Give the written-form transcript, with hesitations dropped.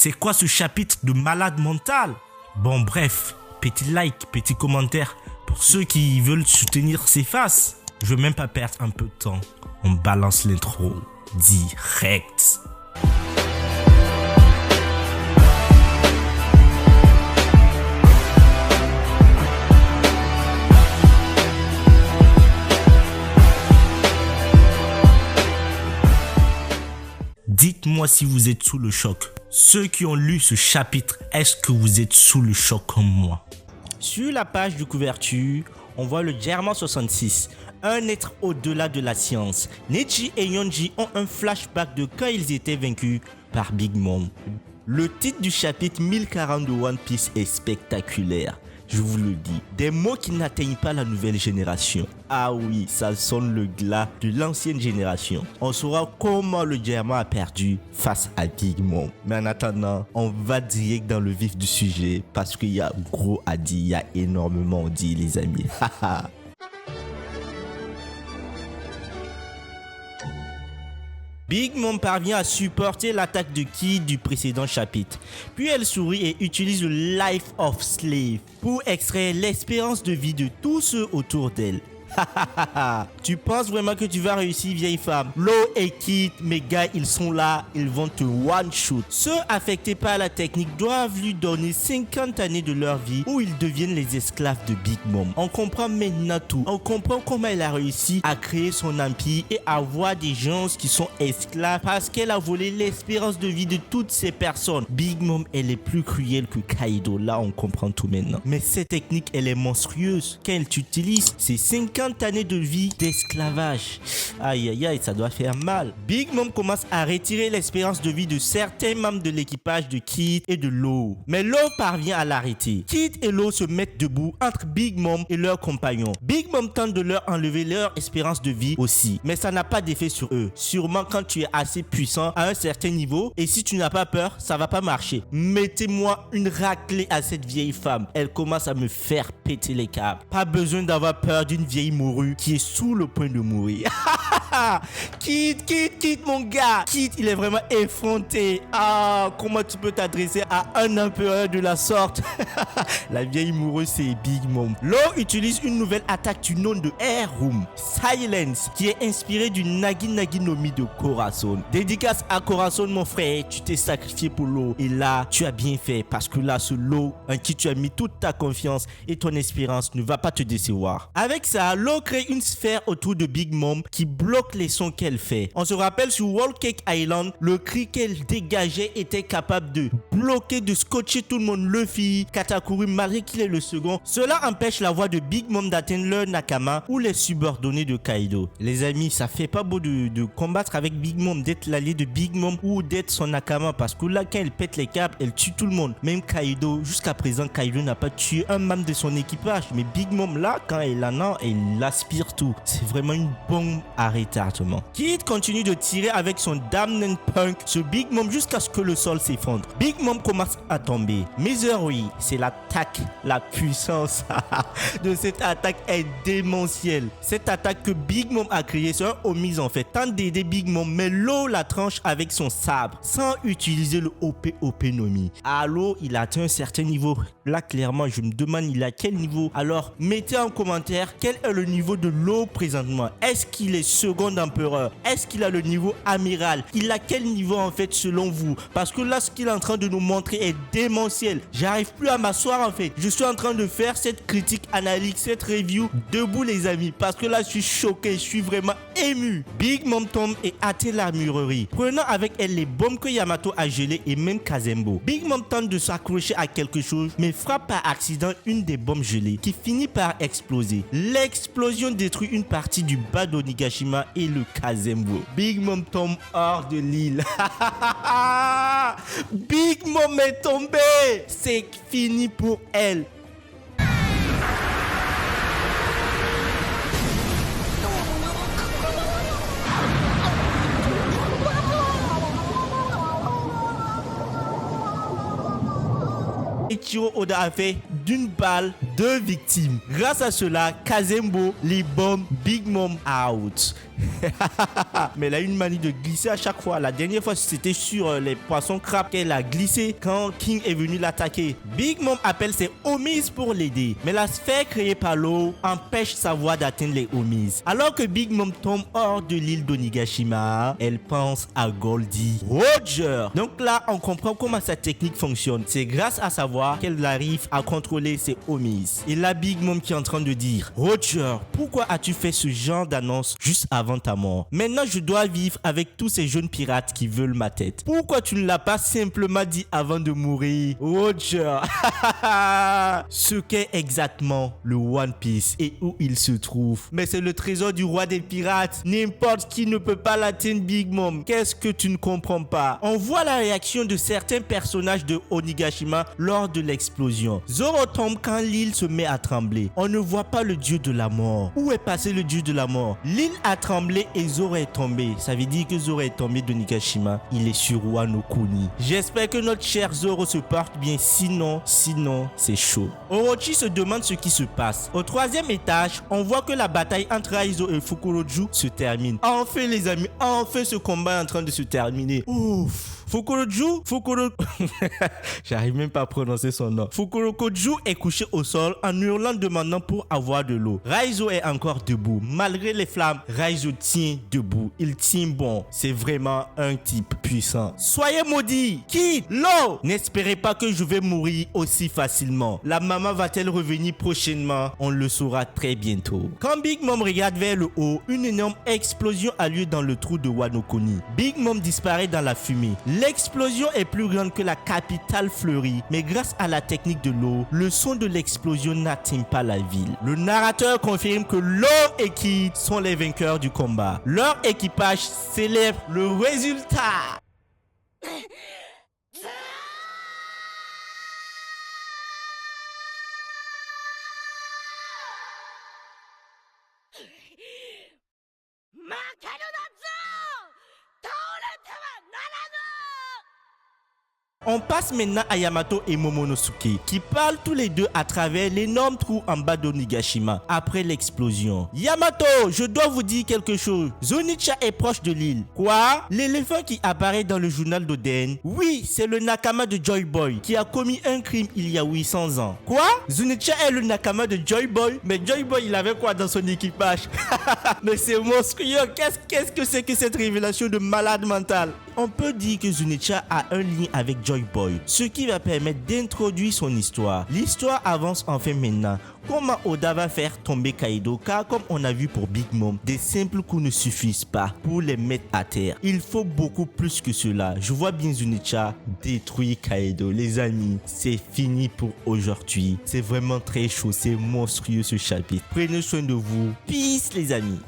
C'est quoi ce chapitre de malade mental? Bon bref, petit like, petit commentaire pour ceux qui veulent soutenir ces faces. Je veux même pas perdre un peu de temps. On balance l'intro direct. Dites-moi si vous êtes sous le choc. Ceux qui ont lu ce chapitre, est-ce que vous êtes sous le choc comme moi? Sur la page de couverture, on voit le Germain 66, un être au-delà de la science. Neji et Yonji ont un flashback de quand ils étaient vaincus par Big Mom. Le titre du chapitre 1040 de One Piece est spectaculaire. Je vous le dis, des mots qui n'atteignent pas la nouvelle génération. Ah oui, ça sonne le glas de l'ancienne génération. On saura comment le Germain a perdu face à Big Mom. Mais en attendant, on va direct dans le vif du sujet parce qu'il y a gros à dire, il y a énormément à dire les amis. Big Mom parvient à supporter l'attaque de Kid du précédent chapitre. Puis elle sourit et utilise le Life of Slave pour extraire l'espérance de vie de tous ceux autour d'elle. Tu penses vraiment que tu vas réussir, vieille femme? Law et Kid, mes gars, ils sont là, ils vont te one-shoot. Ceux affectés par la technique doivent lui donner 50 années de leur vie où ils deviennent les esclaves de Big Mom. On comprend maintenant tout. On comprend comment elle a réussi à créer son empire et à avoir des gens qui sont esclaves parce qu'elle a volé l'espérance de vie de toutes ces personnes. Big Mom, elle est plus cruelle que Kaido. Là, on comprend tout maintenant. Mais cette technique, elle est monstrueuse. Quand elle t'utilise, c'est 50 années de vie d'esclavage. Aïe aïe aïe, ça doit faire mal. Big Mom commence à retirer l'espérance de vie de certains membres de l'équipage de Kid et de Law. Mais Law parvient à l'arrêter. Kid et Law se mettent debout entre Big Mom et leurs compagnons. Big Mom tente de leur enlever leur espérance de vie aussi. Mais ça n'a pas d'effet sur eux. Sûrement quand tu es assez puissant à un certain niveau et si tu n'as pas peur, ça va pas marcher. Mettez-moi une raclée à cette vieille femme. Elle commence à me faire péter les câbles. Pas besoin d'avoir peur d'une vieille mourue qui est sous le point de mourir. Kid, mon gars. Kid, il est vraiment effronté. Ah, comment tu peux t'adresser à un empereur de la sorte? La vieille moureuse, c'est Big Mom. Law utilise une nouvelle attaque du nom de Air Room, Silence, qui est inspirée du Nagi Nagi no Mi de Corazon. Dédicace à Corazon, mon frère. Tu t'es sacrifié pour Law. Et là, tu as bien fait parce que là, ce Law en qui tu as mis toute ta confiance et ton espérance ne va pas te décevoir. Avec ça, Law crée une sphère autour de Big Mom qui bloque les sons qu'elle fait. On se rappelle sur Whole Cake Island, le cri qu'elle dégageait était capable de bloquer, de scotcher tout le monde. Luffy, Katakuri, malgré qu'il est le second, cela empêche la voix de Big Mom d'atteindre leur Nakama ou les subordonnés de Kaido. Les amis, ça fait pas beau de combattre avec Big Mom, d'être l'allié de Big Mom ou d'être son Nakama parce que là, quand elle pète les câbles, elle tue tout le monde. Même Kaido, jusqu'à présent, Kaido n'a pas tué un membre de son équipage. Mais Big Mom, là, quand elle en a, elle aspire tout. C'est vraiment une bombe à retardement. Kid continue de tirer avec son Damned Punk sur Big Mom jusqu'à ce que le sol s'effondre. Big Mom commence à tomber. Misery, c'est l'attaque, la puissance de cette attaque est démentielle. Cette attaque que Big Mom a créée, c'est un omise en fait. Tente d'aider Big Mom, mais Law la tranche avec son sabre sans utiliser le OP no Mi. Law, il a atteint un certain niveau. Là, clairement, je me demande il a quel niveau. Alors, mettez en commentaire quel est le niveau de Law présentement. Est-ce qu'il est second empereur? Est-ce qu'il a le niveau amiral? Il a quel niveau en fait selon vous? Parce que là, ce qu'il est en train de nous montrer est démentiel. J'arrive plus à m'asseoir en fait. Je suis en train de faire cette critique analytique, cette review debout les amis. Parce que là, je suis choqué, je suis vraiment ému. Big Mom tombe et atteint l'armurerie, prenant avec elle les bombes que Yamato a gelées et même Kazembo. Big Mom tente de s'accrocher à quelque chose, mais frappe par accident une des bombes gelées qui finit par exploser. L'explosion détruit une partie du bas d'Onigashima et le Kazembo. Big Mom tombe hors de l'île. Big Mom est tombée. C'est fini pour elle. Ichiro Oda a fait d'une balle 2 victimes. Grâce à cela, Kazembo, les bombes, Big Mom out. Mais elle a une manie de glisser à chaque fois. La dernière fois, c'était sur les poissons crabes qu'elle a glissé quand King est venu l'attaquer. Big Mom appelle ses homies pour l'aider. Mais la sphère créée par l'eau empêche sa voix d'atteindre les homies. Alors que Big Mom tombe hors de l'île d'Onigashima, elle pense à Goldie Roger. Donc là, on comprend comment sa technique fonctionne. C'est grâce à sa voix qu'elle arrive à contrôler ses homies. Et là, Big Mom qui est en train de dire: Roger, pourquoi as-tu fait ce genre d'annonce juste avant ta mort? Maintenant, je dois vivre avec tous ces jeunes pirates qui veulent ma tête. Pourquoi tu ne l'as pas simplement dit avant de mourir, Roger? Ce qu'est exactement le One Piece et où il se trouve. Mais c'est le trésor du roi des pirates. N'importe qui ne peut pas l'atteindre, Big Mom. Qu'est-ce que tu ne comprends pas? On voit la réaction de certains personnages de Onigashima lors de l'explosion. Zoro tombe quand l'île se met à trembler. On ne voit pas le dieu de la mort. Où est passé le dieu de la mort? L'île a tremblé et Zoro est tombé. Ça veut dire que Zoro est tombé d'Onigashima. Il est sur Wano Kuni. J'espère que notre cher Zoro se porte bien. Sinon, c'est chaud. Orochi se demande ce qui se passe. Au 3e étage, on voit que la bataille entre Raizo et Fukuroju se termine. Enfin les amis, enfin ce combat est en train de se terminer. Ouf. J'arrive même pas à prononcer son nom. Fukurokoju est couché au sol en hurlant demandant pour avoir de l'eau. Raizo est encore debout. Malgré les flammes, Raizo tient debout. Il tient bon. C'est vraiment un type puissant. Soyez maudits. Kid, l'eau. N'espérez pas que je vais mourir aussi facilement. La maman va-t-elle revenir prochainement? On le saura très bientôt. Quand Big Mom regarde vers le haut, une énorme explosion a lieu dans le trou de Wano Kuni. Big Mom disparaît dans la fumée. L'explosion est plus grande que la capitale fleurie, mais grâce à la technique de l'eau, le son de l'explosion n'atteint pas la ville. Le narrateur confirme que l'eau et Kid sont les vainqueurs du combat. Leur équipage célèbre le résultat. On passe maintenant à Yamato et Momonosuke qui parlent tous les deux à travers l'énorme trou en bas d'Onigashima après l'explosion. Yamato, je dois vous dire quelque chose. Zunicha est proche de l'île. Quoi? L'éléphant qui apparaît dans le journal d'Oden? Oui, c'est le Nakama de Joy Boy qui a commis un crime il y a 800 ans. Quoi? Zunicha est le Nakama de Joy Boy? Mais Joy Boy, il avait quoi dans son équipage? Mais c'est monstrueux. Qu'est-ce que c'est que cette révélation de malade mental? On peut dire que Zunicha a un lien avec Joy Boy, ce qui va permettre d'introduire son histoire. L'histoire avance enfin maintenant. Comment Oda va faire tomber Kaido? Car comme on a vu pour Big Mom, des simples coups ne suffisent pas pour les mettre à terre. Il faut beaucoup plus que cela. Je vois bien Zunicha détruire Kaido. Les amis, c'est fini pour aujourd'hui. C'est vraiment très chaud, c'est monstrueux ce chapitre. Prenez soin de vous. Peace les amis.